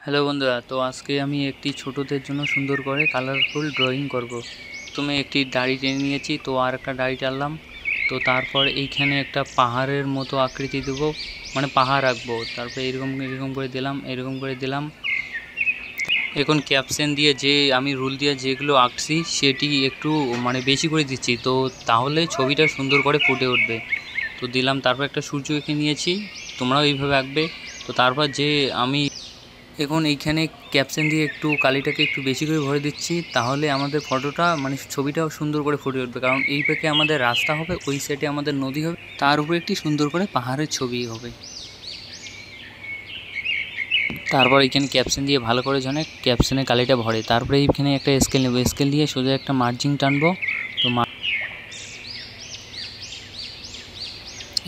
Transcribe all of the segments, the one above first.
Hello বন্ধুরা, তো আজকে আমি একটি ছোটদের জন্য সুন্দর করে কালারফুল ড্রয়িং করব। প্রথমে একটি দাড়ি টেনে নিয়েছি, তো আর একটা দাড়ি টানলাম। তো তারপর এইখানে একটা পাহাড়ের মতো আকৃতি দেব, মানে পাহাড় আঁকবো। তারপর এরকম এরকম করে দিলাম, এরকম করে দিলাম। এখন ক্যাপশন দিয়ে যে আমি রুল দিয়ে যেগুলো আঁকছি সেটি একটু মানে বেশি করে দিচ্ছি, তো তাহলে ছবিটা সুন্দর করে ফুটে উঠবে। তো দিলাম, তারপর একটা সূর্য এঁকে নিয়েছি, তোমরাও এইভাবে আঁকবে। তো তারপর যে আমি এখন এইখানে ক্যাপশন দিয়ে একটু কালিটাকে একটু বেশি করে ভরে দিচ্ছি, তাহলে আমাদের ফটোটা মানে ছবিটাও সুন্দর করে ফুটে উঠবে। কারণ এই পাশে আমাদের রাস্তা হবে, ওই সাইডে আমাদের নদী হবে, তার উপরে একটি সুন্দর করে পাহাড়ের ছবি হবে। তারপর এইখানে ক্যাপশন দিয়ে ভালো করে জনে ক্যাপশনের কালিটা ভরে, তারপরে এইখানে একটা স্কেল নেবো, স্কেল দিয়ে সোজা একটা মার্জিং টানবো। তো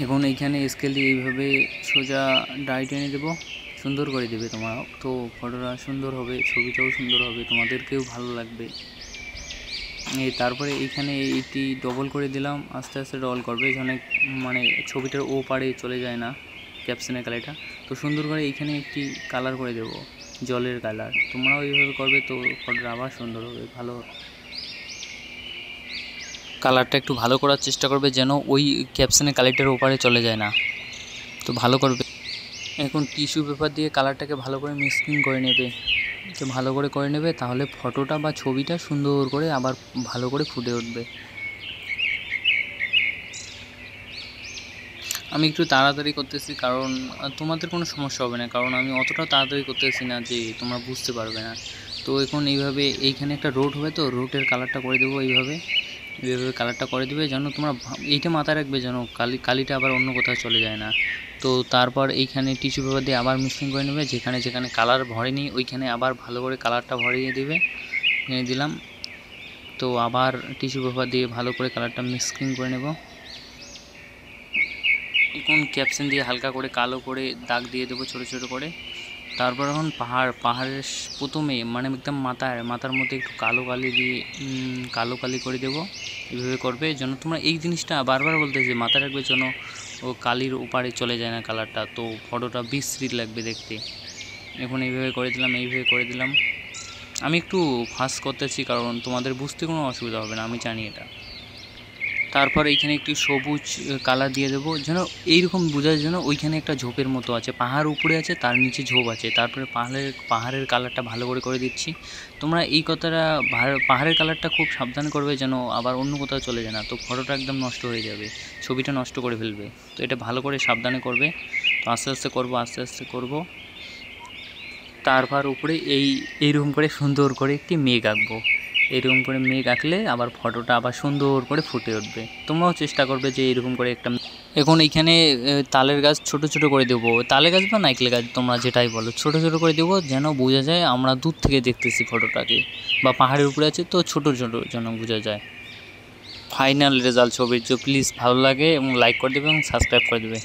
এখন এইখানে স্কেল দিয়ে এইভাবে সোজা ডাই টেনে দেবো, সুন্দর করে দেবে তোমরা। তো ফটোটা সুন্দর হবে, ছবিটাও সুন্দর হবে, তোমাদেরকেও ভালো লাগবে। তারপরে এইখানে এইটি ডবল করে দিলাম, আস্তে আস্তে ডবল করবে যেন মানে ছবিটার ও পারে চলে যায় না ক্যাপশনের কালারটা। তো সুন্দর করে এইখানে একটি কালার করে দেব, জলের কালার। তোমরাও এইভাবে করবে, তো ফটোটা আবার সুন্দর হবে, ভালো। কালারটা একটু ভালো করার চেষ্টা করবে যেন ওই ক্যাপশনের কালারটার ওপারে চলে যায় না, তো ভালো করবে। এখন টিস্যু পেপার দিয়ে কালারটাকে ভালো করে মিক্সিং করে নেবে, তো ভালো করে নেবে, তাহলে ফটোটা বা ছবিটা সুন্দর করে আবার ভালো করে ফুটে উঠবে। আমি একটু তাড়াতাড়ি করতেছি, কারণ তোমাদের কোনো সমস্যা হবে না, কারণ আমি অতটা তাড়াতাড়ি করতেছি না যে তোমরা বুঝতে পারবে না। তো এখন এইভাবে এইখানে একটা রোড হবে, তো রোডের কালারটা করে দেবো এইভাবে কালারটা করে দেবে, যেন তোমরা এইটা মাথায় রাখবে যেন কালিটা আবার অন্য কোথাও চলে যায় না। তো তারপর এইখানে টিস্যু পেপার দিয়ে আবার মিক্সিং করে নেবে, যেখানে যেখানে কালার ভরেনি ওইখানে আবার ভালো করে কালারটা ভরিয়ে দেবে, এনে দিলাম। তো আবার টিস্যু পেপার দিয়ে ভালো করে কালারটা মিক্সিং করে নেব। এখন ক্যাপশন দিয়ে হালকা করে কালো করে দাগ দিয়ে দেবো ছোটো ছোটো করে। তারপর এখন পাহাড়ের প্রথমে মানে একদম মাথার মধ্যে একটু কালো কালি করে দেবো। এইভাবে করবে যেন তোমরা এই জিনিসটা বারবার বলতেছি, মাথায় রাখবে যেন ও কালির ওপারে চলে যায় না কালারটা, তো ফটোটা বিশ্রী লাগবে দেখতে। এখন এইভাবে করে দিলাম। আমি একটু ফাস্ট করতেছি, কারণ তোমাদের বুঝতে কোনো অসুবিধা হবে না, আমি জানি এটা। তারপর এইখানে একটু সবুজ কালার দিয়ে দেবো, যেন এইরকম বোঝা যায় যেন ওইখানে একটা ঝোপের মতো আছে, পাহাড় উপরে আছে, তার নিচে ঝোপ আছে। তারপরে পাহাড়ের কালারটা ভালো করে দিচ্ছি। তোমরা এই কথাটা পাহাড়ের কালারটা খুব সাবধান করবে যেন আবার অন্য কোথাও চলে যায় না, তো ফটোটা একদম নষ্ট হয়ে যাবে, ছবিটা নষ্ট করে ফেলবে। তো এটা ভালো করে সাবধানে করবে। তো আস্তে আস্তে করবো। তারপর উপরে এইরকম করে সুন্দর করে একটি মেঘ আঁকবো। এরকম করে মেঘ আঁকলে আবার ফটোটা আবার সুন্দর করে ফুটে উঠবে। তোমরাও চেষ্টা করবে যে এরকম করে একটা। এখন এইখানে তালের গাছ ছোট ছোট করে দেবো, তালের গাছ বা নারকেল গাছ তোমরা যেটাই বলো, ছোট ছোট করে দেবো যেন বোঝা যায় আমরা দূর থেকে দেখতেছি ফটোটাকে, বা পাহাড়ের উপরে আছে তো ছোট ছোট যেন বোঝা যায়। ফাইনাল রেজাল্ট ছবির, প্লিজ ভালো লাগে এবং লাইক করে দেবে এবং সাবস্ক্রাইব করে দেবে।